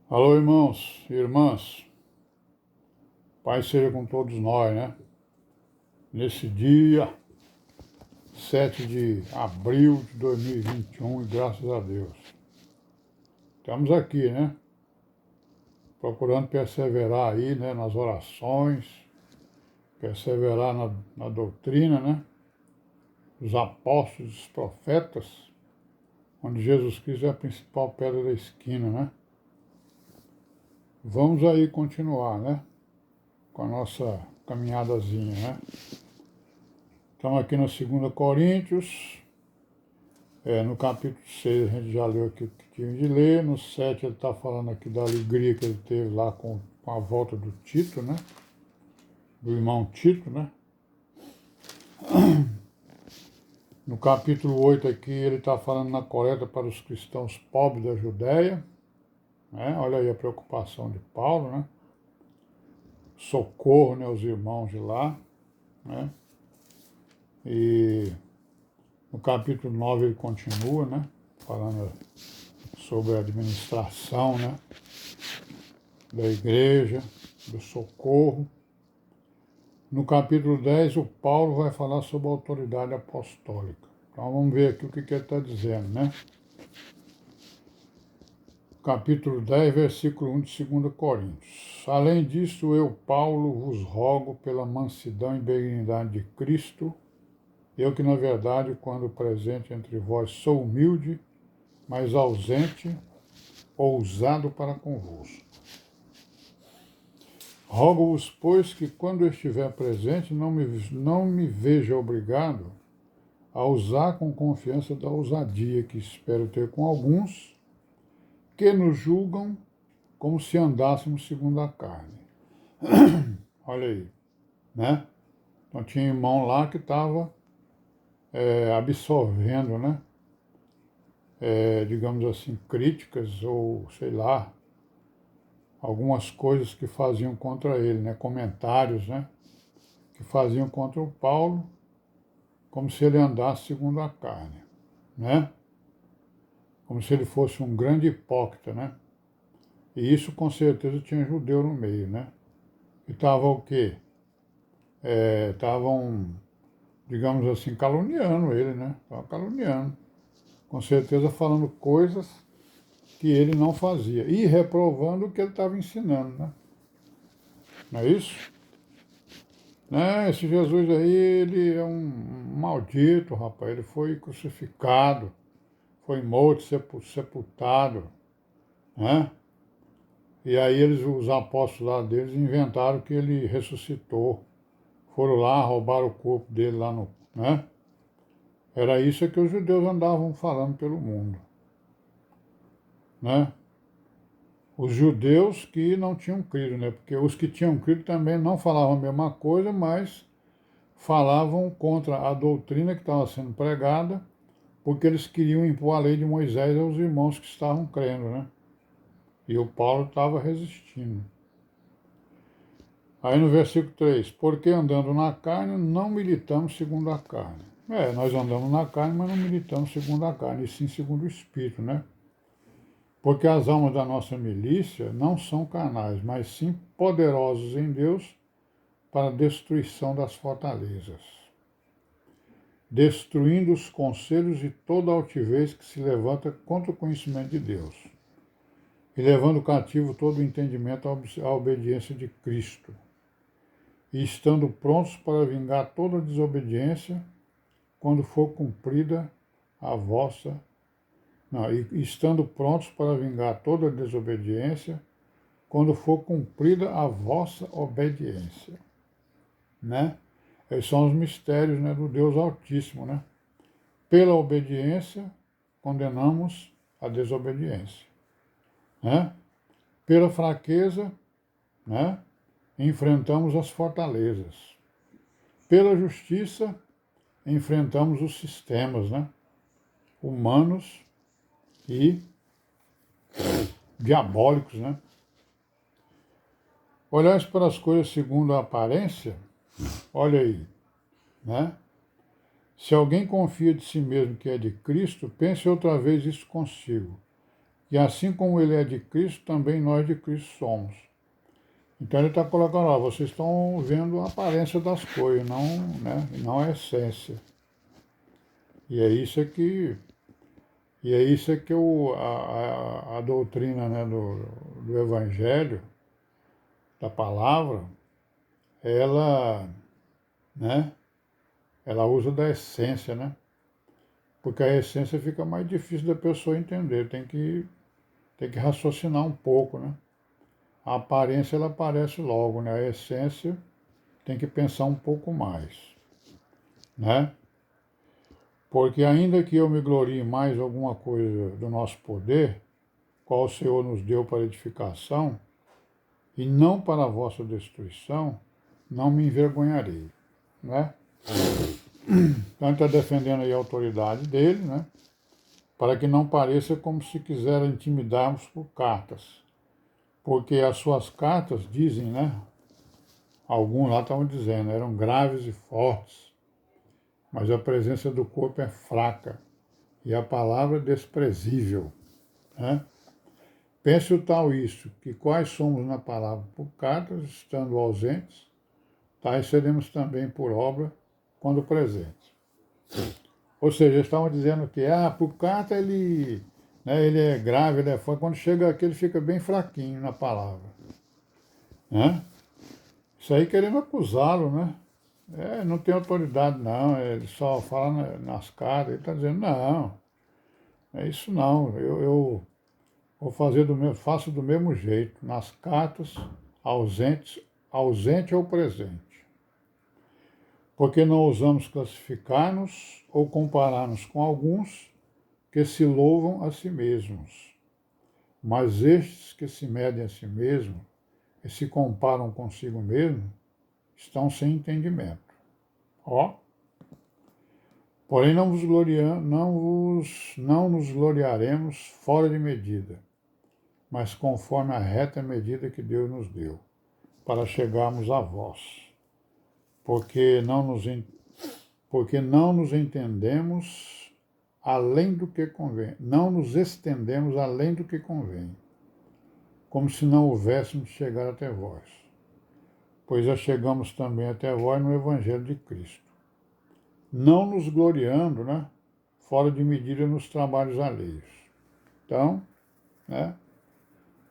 Alô, irmãos e irmãs, Pai seja com todos nós, né? Nesse dia 7 de abril de 2021, e graças a Deus. Estamos aqui, né? Procurando perseverar aí, né? Nas orações, perseverar na doutrina, né? Os apóstolos, os profetas, onde Jesus Cristo é a principal pedra da esquina, né? Vamos aí continuar, né? Com a nossa caminhadazinha, né? Estamos aqui na 2 Coríntios, no capítulo 6 a gente já leu aqui o que tinha de ler, no 7 ele está falando aqui da alegria que ele teve lá com a volta do Tito, né? Do irmão Tito, né? No capítulo 8 aqui ele está falando na coleta para os cristãos pobres da Judéia, né? Olha aí a preocupação de Paulo, né? Socorro, né, aos irmãos de lá, né? E no capítulo 9 ele continua, né? Falando sobre a administração, né? Da igreja, do socorro. No capítulo 10, o Paulo vai falar sobre a autoridade apostólica. Então vamos ver aqui o que ele está dizendo, né? Capítulo 10, versículo 1 de 2 Coríntios. Além disso, eu, Paulo, vos rogo pela mansidão e benignidade de Cristo, eu que, na verdade, quando presente entre vós, sou humilde, mas ausente, ousado para convosco. Rogo-vos, pois, que quando eu estiver presente, não me veja obrigado a usar com confiança da ousadia que espero ter com alguns, que nos julgam como se andássemos segundo a carne. Olha aí, né? Então tinha irmão lá que estava absorvendo, né? Digamos assim, críticas ou, sei lá, algumas coisas que faziam contra ele, né? Comentários, né? Que faziam contra o Paulo, como se ele andasse segundo a carne, né? Como se ele fosse um grande hipócrita, né? E isso com certeza tinha judeu no meio, né? E estavam o quê? Estavam, digamos assim, caluniando ele, né? Estavam caluniando. Com certeza falando coisas que ele não fazia. E reprovando o que ele estava ensinando, né? Não é isso? Né? Esse Jesus aí, ele é um maldito, rapaz. Ele foi crucificado, foi morto, sepultado, né? E aí os apóstolos lá deles inventaram que ele ressuscitou. Foram lá, roubaram o corpo dele lá no, né? Era isso que os judeus andavam falando pelo mundo, né? Os judeus que não tinham crido, né? Porque os que tinham crido também não falavam a mesma coisa, mas falavam contra a doutrina que estava sendo pregada, porque eles queriam impor a lei de Moisés aos irmãos que estavam crendo, né? E o Paulo estava resistindo. Aí no versículo 3, porque andando na carne, não militamos segundo a carne. Nós andamos na carne, mas não militamos segundo a carne, e sim segundo o Espírito, né? Porque as almas da nossa milícia não são carnais, mas sim poderosos em Deus para a destruição das fortalezas, destruindo os conselhos e toda altivez que se levanta contra o conhecimento de Deus, e levando cativo todo o entendimento à obediência de Cristo, e estando prontos para vingar toda desobediência quando for cumprida a vossa. Não, e estando prontos para vingar toda desobediência quando for cumprida a vossa obediência, né? Esses são os mistérios, né, do Deus Altíssimo, né? Pela obediência condenamos a desobediência, né? Pela fraqueza, né, enfrentamos as fortalezas. Pela justiça enfrentamos os sistemas, né, humanos e diabólicos, né? Olhais para as coisas segundo a aparência, olha aí, né? Se alguém confia de si mesmo que é de Cristo, pense outra vez isso consigo. E assim como ele é de Cristo, também nós de Cristo somos. Então ele está colocando, ó, vocês estão vendo a aparência das coisas, não, né, não a essência. E é isso que, a doutrina, né, do Evangelho, da palavra, ela, né, ela usa da essência, né? Porque a essência fica mais difícil da pessoa entender, tem que raciocinar um pouco, né? A aparência ela aparece logo, né? A essência tem que pensar um pouco mais, né? Porque ainda que eu me glorie mais alguma coisa do nosso poder, qual o Senhor nos deu para edificação, e não para a vossa destruição, não me envergonharei, né? Então ele está defendendo aí a autoridade dele, né? Para que não pareça como se quisera intimidarmos por cartas. Porque as suas cartas dizem, né? Alguns lá estavam dizendo, eram graves e fortes, mas a presença do corpo é fraca e a palavra é desprezível, né? Pense o tal isso, que quais somos na palavra por cartas, estando ausentes, tais seremos também por obra, quando presentes. Ou seja, eles estavam dizendo que, por carta ele, né, ele é grave, ele é forte, quando chega aqui ele fica bem fraquinho na palavra, né? Isso aí querendo acusá-lo, né? Não tem autoridade não, ele só fala nas cartas, ele está dizendo, não, é isso não, eu vou fazer faço do mesmo jeito, nas cartas, ausente ou presente. Porque não ousamos classificar-nos ou comparar-nos com alguns que se louvam a si mesmos. Mas estes que se medem a si mesmos e se comparam consigo mesmo, estão sem entendimento. Ó. Porém não nos gloriaremos fora de medida, mas conforme a reta medida que Deus nos deu, para chegarmos a vós. Porque não nos entendemos além do que convém, não nos estendemos além do que convém, como se não houvéssemos chegado até vós, pois já chegamos também até vós no Evangelho de Cristo, não nos gloriando, né, fora de medida nos trabalhos alheios. Então, né,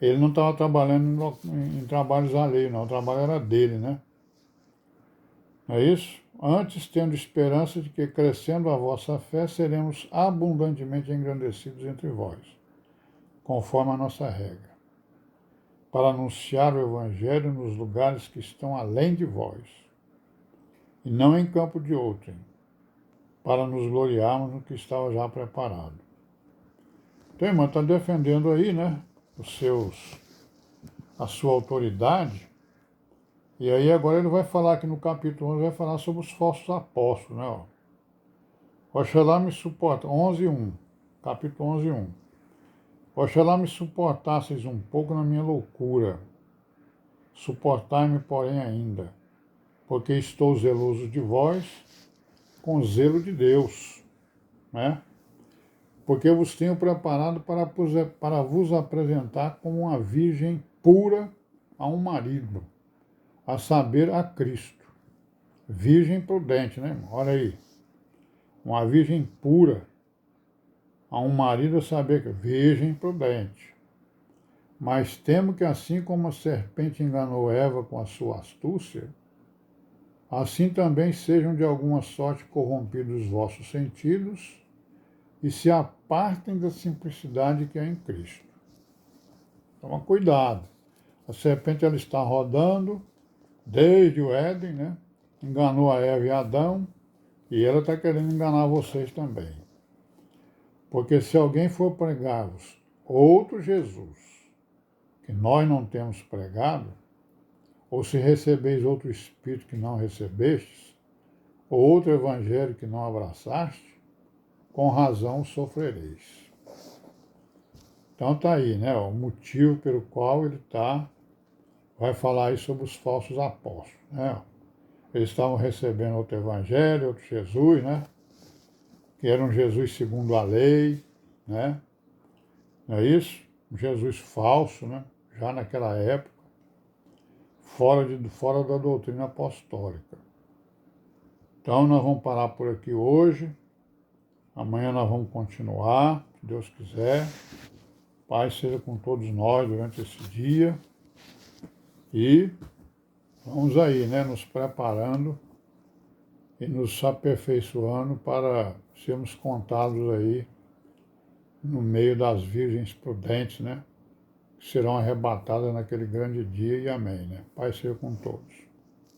ele não estava trabalhando em trabalhos alheios, não, o trabalho era dele, né? Não é isso? Antes, tendo esperança de que, crescendo a vossa fé, seremos abundantemente engrandecidos entre vós, conforme a nossa regra, para anunciar o Evangelho nos lugares que estão além de vós, e não em campo de outrem, para nos gloriarmos no que estava já preparado. Então, irmão, está defendendo aí, né, a sua autoridade, e aí agora ele vai falar aqui no capítulo 11, vai falar sobre os falsos apóstolos, né, ó. Oxalá me suporta, 11:1, capítulo 11:1. Oxalá me suportasseis um pouco na minha loucura. Suportai-me, porém, ainda, porque estou zeloso de vós, com zelo de Deus, né? Porque eu vos tenho preparado para vos apresentar como uma virgem pura a um marido, a saber, a Cristo. Virgem prudente, né, irmão? Olha aí. Uma virgem pura a um marido, a saber, que virgem prudente. Mas temo que assim como a serpente enganou Eva com a sua astúcia, assim também sejam de alguma sorte corrompidos os vossos sentidos e se apartem da simplicidade que há em Cristo. Toma cuidado. A serpente ela está rodando desde o Éden, né? Enganou a Eva e Adão, e ela está querendo enganar vocês também. Porque se alguém for pregar-vos outro Jesus, que nós não temos pregado, ou se recebeis outro Espírito que não recebestes, ou outro Evangelho que não abraçaste, com razão sofrereis. Então está aí, né, o motivo pelo qual ele vai falar aí sobre os falsos apóstolos, né? Eles estavam recebendo outro Evangelho, outro Jesus, né? Que era um Jesus segundo a lei, né? Não é isso? Jesus falso, né? Já naquela época, fora da doutrina apostólica. Então nós vamos parar por aqui hoje. Amanhã nós vamos continuar, se Deus quiser. Paz seja com todos nós durante esse dia. E vamos aí, né, nos preparando e nos aperfeiçoando para sermos contados aí no meio das virgens prudentes, né, que serão arrebatadas naquele grande dia. E amém, né? Paz seja com todos.